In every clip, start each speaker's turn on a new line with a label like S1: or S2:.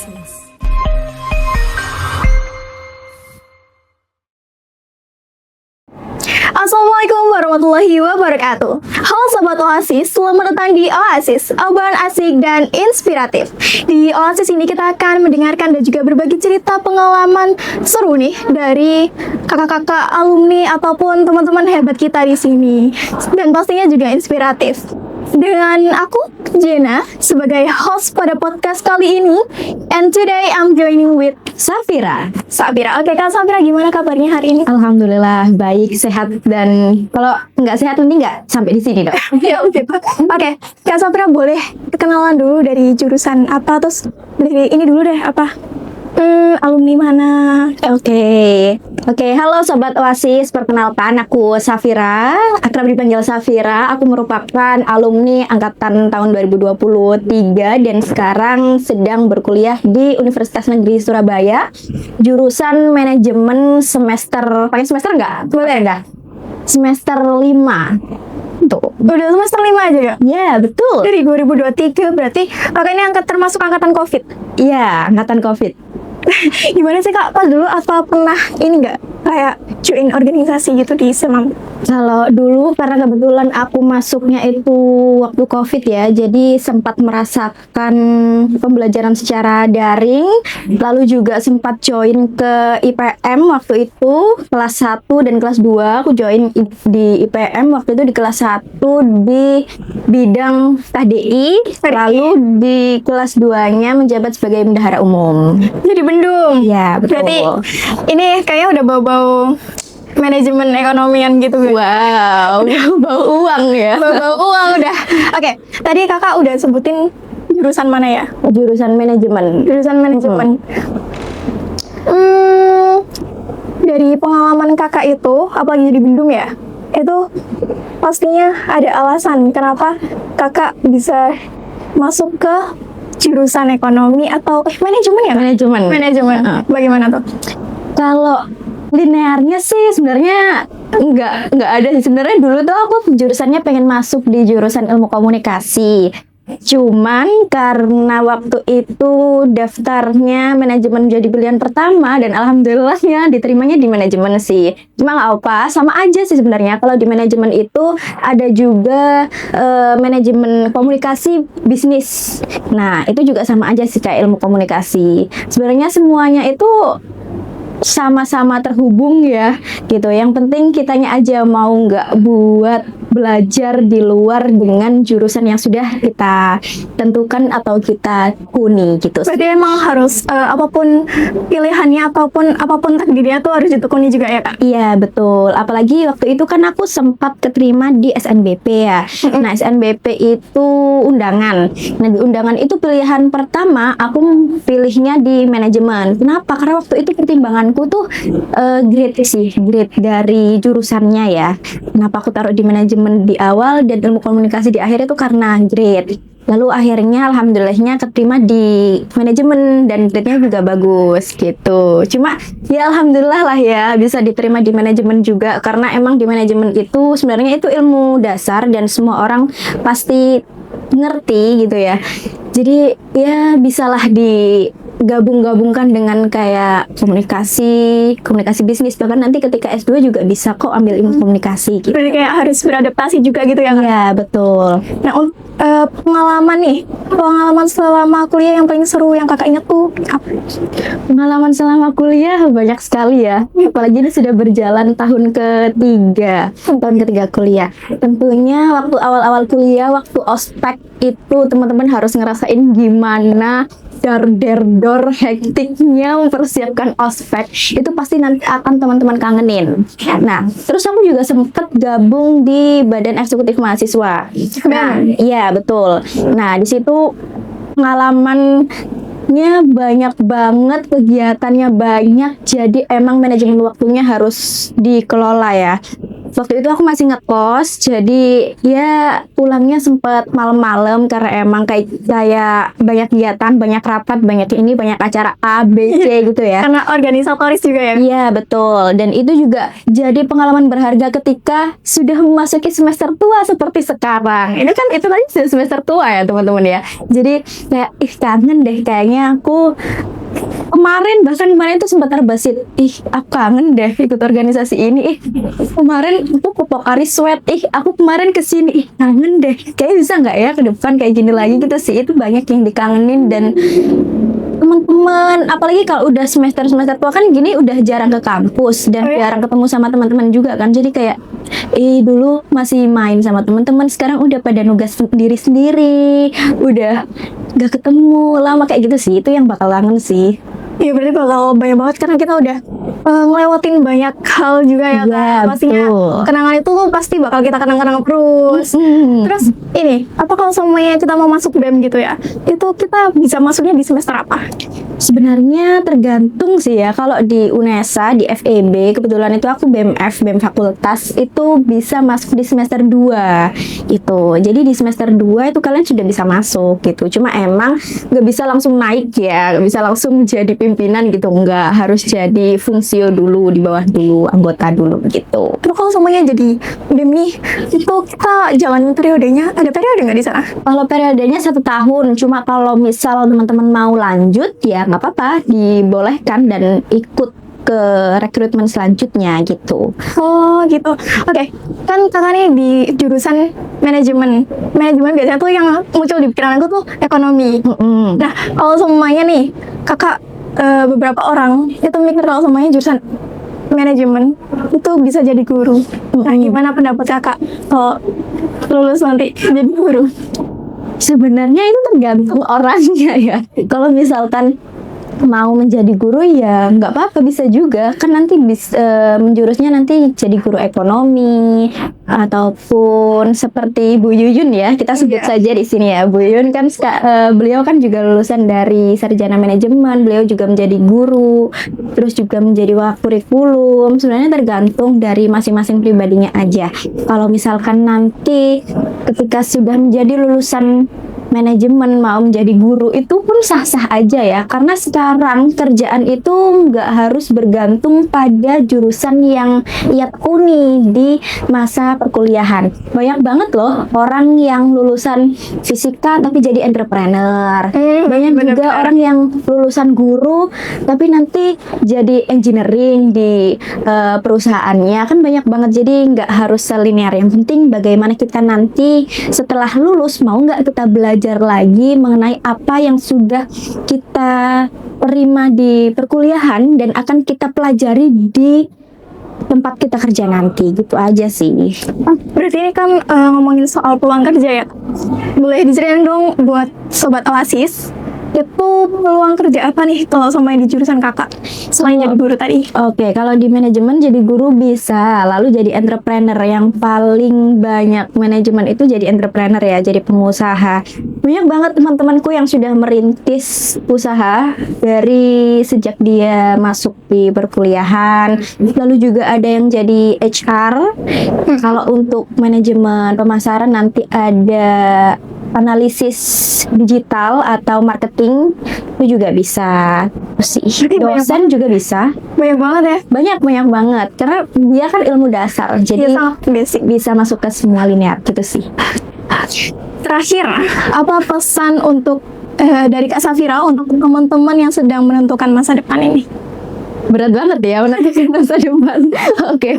S1: Oasis.
S2: Assalamualaikum warahmatullahi wabarakatuh. Halo Sobat Oasis, selamat datang di Oasis, obrolan asik dan inspiratif. Di Oasis ini kita akan mendengarkan dan juga berbagi cerita pengalaman seru nih dari kakak-kakak alumni ataupun teman-teman hebat kita di sini. Dan pastinya juga inspiratif. Dengan aku, Jena, sebagai host pada podcast kali ini. And today I'm joining with
S3: Safira.
S2: Oke, Kak Safira, gimana kabarnya hari ini?
S3: Alhamdulillah baik, sehat, dan kalau nggak sehat mending nggak sampai di sini dong.
S2: Ya udah. Oke, Kak Safira boleh kenalan dulu dari jurusan apa, terus dari ini dulu deh apa? Alumni mana?
S3: Oke, halo Sobat Oasis, perkenalkan aku Safira, akrab dipanggil Safira. Aku merupakan alumni angkatan tahun 2023 dan sekarang sedang berkuliah di Universitas Negeri Surabaya, jurusan manajemen semester, pakai semester nggak? Boleh nggak? Semester 5. Tuh.
S2: Udah semester 5 aja ya?
S3: Ya, betul.
S2: Dari 2023 berarti kakak ini termasuk angkatan COVID.
S3: Iya, angkatan COVID.
S2: Gimana sih Kak, pas dulu apa pernah ini nggak kayak join organisasi gitu di Semam?
S3: Kalau dulu karena kebetulan aku masuknya itu waktu COVID ya, jadi sempat merasakan pembelajaran secara daring, lalu juga sempat join ke IPM waktu itu kelas 1 dan kelas 2 aku join di IPM waktu itu di kelas 1 di bidang KDI, lalu di kelas 2-nya menjabat sebagai bendahara umum.
S2: Jadi Bendung.
S3: Ya, betul.
S2: Berarti ini kayaknya udah bau-bau manajemen ekonomian gitu.
S3: Wow, bau uang ya.
S2: Bau-bau uang udah. Oke, tadi kakak udah sebutin jurusan mana ya?
S3: Jurusan manajemen.
S2: Dari pengalaman kakak itu, apalagi di Bendung ya, itu pastinya ada alasan kenapa kakak bisa masuk ke jurusan ekonomi atau manajemen ya? Manajemen. Bagaimana tuh?
S3: Kalau linearnya sih sebenarnya nggak ada sih. Sebenarnya dulu tuh aku jurusannya pengen masuk di jurusan ilmu komunikasi. Cuman karena waktu itu daftarnya manajemen jadi pilihan pertama dan alhamdulillahnya diterimanya di manajemen sih. Cuma nggak apa, sama aja sih sebenarnya. Kalau di manajemen itu ada juga manajemen komunikasi bisnis. Nah, itu juga sama aja sih kayak ilmu komunikasi. Sebenarnya semuanya itu sama-sama terhubung ya gitu. Yang penting kitanya aja mau nggak buat belajar di luar dengan jurusan yang sudah kita tentukan atau kita kuni gitu.
S2: Berarti emang harus apapun pilihannya ataupun apapun takdirnya tuh harus ditekuni juga ya Kak?
S3: Iya betul, apalagi waktu itu kan aku sempat keterima di SNBP ya. Nah SNBP itu undangan. Nah di undangan itu pilihan pertama aku pilihnya di manajemen. Kenapa? Karena waktu itu pertimbanganku tuh grade dari jurusannya ya. Kenapa aku taruh di manajemen di awal dan ilmu komunikasi di akhir itu karena grade. Lalu akhirnya alhamdulillahnya keterima di manajemen dan grade-nya juga bagus gitu. Cuma ya alhamdulillah lah ya bisa diterima di manajemen juga karena emang di manajemen itu sebenarnya itu ilmu dasar dan semua orang pasti ngerti gitu ya. Jadi ya bisalah digabung-gabungkan dengan kayak komunikasi bisnis, bahkan nanti ketika S2 juga bisa kok ambil ilmu komunikasi gitu.
S2: Berarti kayak harus beradaptasi juga gitu ya Kak?
S3: Iya betul.
S2: Nah pengalaman selama kuliah yang paling seru yang kakak ingat tuh apa?
S3: Pengalaman selama kuliah banyak sekali ya. Apalagi ini sudah berjalan tahun ketiga kuliah. Tentunya waktu awal-awal kuliah, waktu ospek itu teman-teman harus ngerasain gimana dor hektiknya mempersiapkan ospek. Itu pasti nanti akan teman-teman kangenin. Nah, terus aku juga sempat gabung di Badan Eksekutif Mahasiswa. Nah, iya betul. Nah, di situ pengalamannya banyak banget, kegiatannya banyak, jadi emang manajemen waktunya harus dikelola ya. waktu itu aku masih ngekos, jadi ya pulangnya sempat malam-malam karena emang kayak banyak kegiatan, banyak rapat, banyak ini, banyak acara A, B, C gitu ya.
S2: Karena organisatoris juga ya.
S3: Iya betul, dan itu juga jadi pengalaman berharga ketika sudah memasuki semester tua seperti sekarang. Ini kan itu tadi sudah semester tua ya teman-teman ya. Jadi kayak kangen deh kayaknya aku bahkan kemarin tuh sempat terbesit, aku kangen deh ikut organisasi ini, kemarin aku ke Pokari Sweat, aku kemarin kesini, kangen deh, kayak bisa nggak ya ke depan kayak gini lagi gitu sih. Itu banyak yang dikangenin, dan teman-teman apalagi kalau udah semester tua kan gini udah jarang ke kampus dan jarang ketemu sama teman-teman juga kan, jadi kayak dulu masih main sama teman-teman, sekarang udah pada nugas sendiri-sendiri, udah gak ketemu lama kayak gitu sih. Itu yang bakal kangen sih.
S2: Iya berarti bakal banyak banget karena kita udah ngelewatin banyak hal juga ya
S3: Iya,
S2: kan. Pastinya
S3: betul.
S2: kenangan itu tuh pasti bakal kita kenang-kenang terus. Terus ini, apa kalau semuanya kita mau masuk BEM gitu ya, itu kita bisa masuknya di semester apa?
S3: Sebenarnya tergantung sih ya. Kalau di UNESA, di FEB, kebetulan itu aku BEM fakultas, itu bisa masuk di semester 2 gitu. Jadi di semester 2 itu kalian sudah bisa masuk gitu. Cuma emang nggak bisa langsung naik ya, nggak bisa langsung jadi pimpinan gitu. Nggak, harus jadi fungsio dulu, di bawah dulu, anggota dulu gitu.
S2: Terus kalau semuanya jadi BEM nih, itu kita jalanin periodenya, ada periode nggak di sana?
S3: Kalau periodenya 1 tahun, cuma kalau misal teman-teman mau lanjut ya nggak apa-apa, dibolehkan dan ikut ke rekrutmen selanjutnya gitu.
S2: Oh gitu. Oke, kan kakak nih di jurusan manajemen. Manajemen biasanya tuh yang muncul di pikiran aku tuh ekonomi. Nah, kalau semuanya nih, kakak beberapa orang itu mikir kalau semuanya jurusan manajemen itu bisa jadi guru. Nah, gimana pendapat kakak kalau lulus nanti jadi guru?
S3: Sebenarnya itu tergantung orangnya ya. Kalau misalkan mau menjadi guru ya nggak apa-apa, bisa juga kan, nanti menjurusnya nanti jadi guru ekonomi ataupun seperti Bu Yuyun ya, kita sebut saja di sini ya. Bu Yuyun kan beliau kan juga lulusan dari sarjana manajemen, beliau juga menjadi guru, terus juga menjadi kurikulum. Sebenarnya tergantung dari masing-masing pribadinya aja. Kalau misalkan nanti ketika sudah menjadi lulusan manajemen mau menjadi guru, itu pun sah-sah aja ya, karena sekarang kerjaan itu nggak harus bergantung pada jurusan yang ia tekuni di masa perkuliahan. Banyak banget loh orang yang lulusan fisika tapi jadi entrepreneur. Banyak juga orang yang lulusan guru tapi nanti jadi engineering di perusahaannya, kan banyak banget. Jadi nggak harus selinear, yang penting bagaimana kita nanti setelah lulus mau nggak kita belajar lagi mengenai apa yang sudah kita terima di perkuliahan dan akan kita pelajari di tempat kita kerja nanti, gitu aja sih.
S2: Berarti ini kan ngomongin soal peluang kerja ya. Boleh diceritain dong buat Sobat Oasis, itu peluang kerja apa nih kalau semuanya di jurusan kakak selain jadi guru tadi?
S3: Oke, kalau di manajemen jadi guru bisa, lalu jadi entrepreneur. Yang paling banyak manajemen itu jadi entrepreneur ya, jadi pengusaha. Banyak banget teman-temanku yang sudah merintis usaha dari sejak dia masuk di perkuliahan. Lalu juga ada yang jadi HR. Kalau untuk manajemen pemasaran nanti ada analisis digital atau marketing, itu juga bisa sih. Dosen juga bisa.
S2: Banyak banget ya.
S3: Banyak banget karena dia kan ilmu dasar, jadi
S2: sangat basic.
S3: bisa masuk ke semua linear gitu sih.
S2: Terakhir, apa pesan untuk dari Kak Safira untuk teman-teman yang sedang menentukan masa depan ini?
S3: Berat banget ya menentukan masa depan. Oke.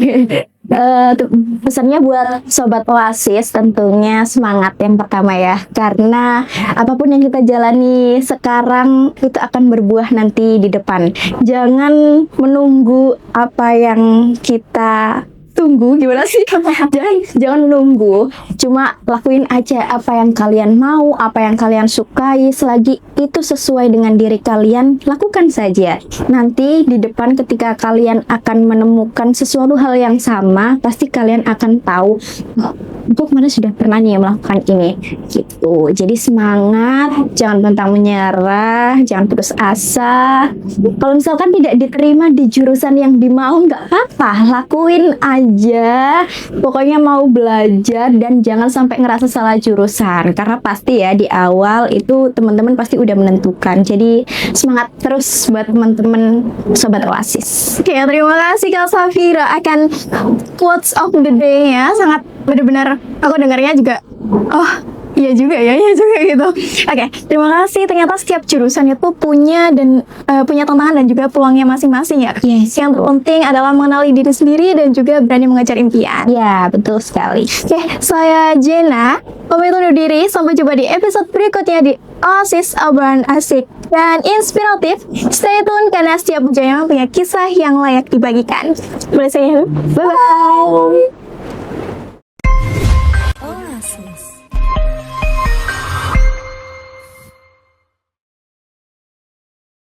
S3: Pesannya buat Sobat Oasis, tentunya semangat yang pertama ya, karena apapun yang kita jalani sekarang itu akan berbuah nanti di depan. Jangan menunggu apa yang kita tunggu, gimana sih? Jangan nunggu, cuma lakuin aja apa yang kalian mau, apa yang kalian sukai. Selagi itu sesuai dengan diri kalian, lakukan saja. Nanti di depan ketika kalian akan menemukan sesuatu hal yang sama, pasti kalian akan tahu, aku kemarin sudah pernah nih melakukan ini gitu. Jadi semangat, jangan pantang menyerah, jangan putus asa. Kalau misalkan tidak diterima di jurusan yang dimau, nggak apa-apa, lakuin aja aja. Pokoknya mau belajar dan jangan sampai ngerasa salah jurusan. Karena pasti ya di awal itu teman-teman pasti udah menentukan. Jadi semangat terus buat teman-teman sobat Oasis.
S2: Oke, terima kasih Kak Safira akan quotes of the day-nya. Sangat benar-benar aku dengarnya juga, oh iya juga gitu. Oke, terima kasih. Ternyata setiap jurusan itu punya tantangan dan juga peluangnya masing-masing ya.
S3: Yes.
S2: Yang terpenting adalah mengenali diri sendiri dan juga berani mengejar impian.
S3: Ya, betul sekali.
S2: Oke, saya Jenna. Pamit undur diri. Sampai jumpa di episode berikutnya di Oasis Obrolan Asik dan Inspiratif. Stay tune karena setiap pujanya punya kisah yang layak dibagikan. Boleh saya? Bye-bye.